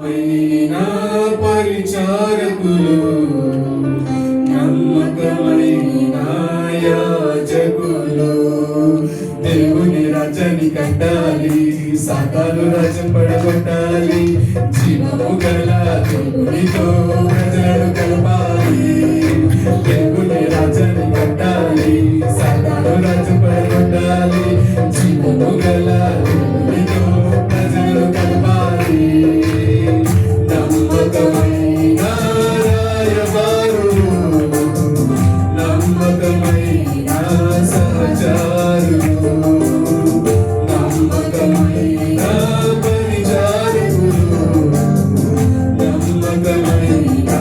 మైన పరిచారకులు నమ్మకమైన యాజకులు దేవుని రాజ్యాన్ని కట్టాలి, సాతాను రాజ్యం పడగొట్టాలి, జీవము గల దేవునితో ప్రజలను కలపాలి. దేవుని రాజ్యాన్ని కట్టాలి, సాతాను రాజ్యం పడగొట్టాలి, జీవము గల దేవునితో ప్రజలను కలపాలి. నమ్మకమైన రాయబారులు, నమ్మకమైన సహచారులు, నమ్మకమైన పరిచారకులు, నమ్మకమైన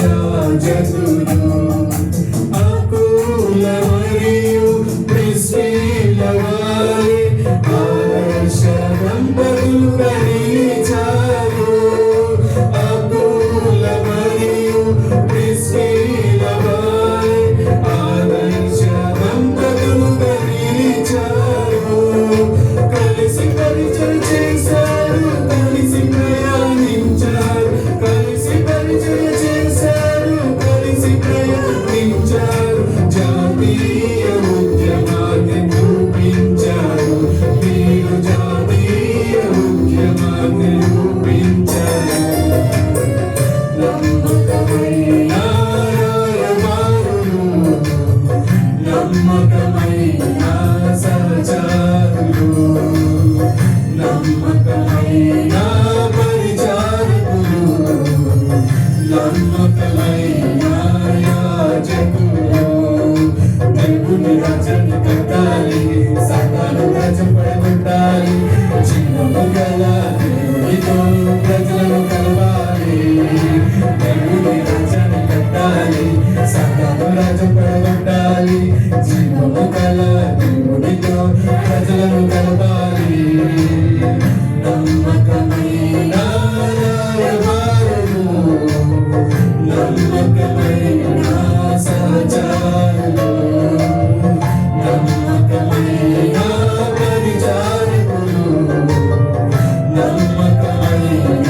యాజకులు, అకుల మరియు ప్రిస్కిల వారి ఆదర్శ దంపతులుగా నిలిచారు. అకుల మరియు ప్రిస్కిల వారి ఆదర్శ దంపతులుగా నిలిచారు. కలిసి పరిచయం చేశారు, కలిసి ప్రయాణించారు, కలిసి పరిచయం చేశారు, కలిసి ప్రయాణించారు. జాతీయ ఉద్యమాన్ని రూపించారు, వీరు జాతీయ ఉద్యమాన్ని రూపించారు. నమ్మకమైన రాయబారులు, నమ్మకమైన సహచారులు, నమ్మకమైన పరిచారకులు, నమ్మకమైన యాజకులు. దేవుని రాజ్యాన్ని కట్టాలి, సాతాను రాజ్యం పడగొట్టాలి, జీవము గల దేవునితో ప్రజలను కలవాలి. దేవుని రాజ్యాన్ని కట్టాలి, సాతాను రాజ్యం పడగొట్టాలి, జీవము గల దేవునితో ప్రజలను కలపాలి. నమ్మకమైన రాయబారులు, నమ్మకమైన సహచారులు, నమ్మకమైన పరిచారకులు, నమ్మకమైన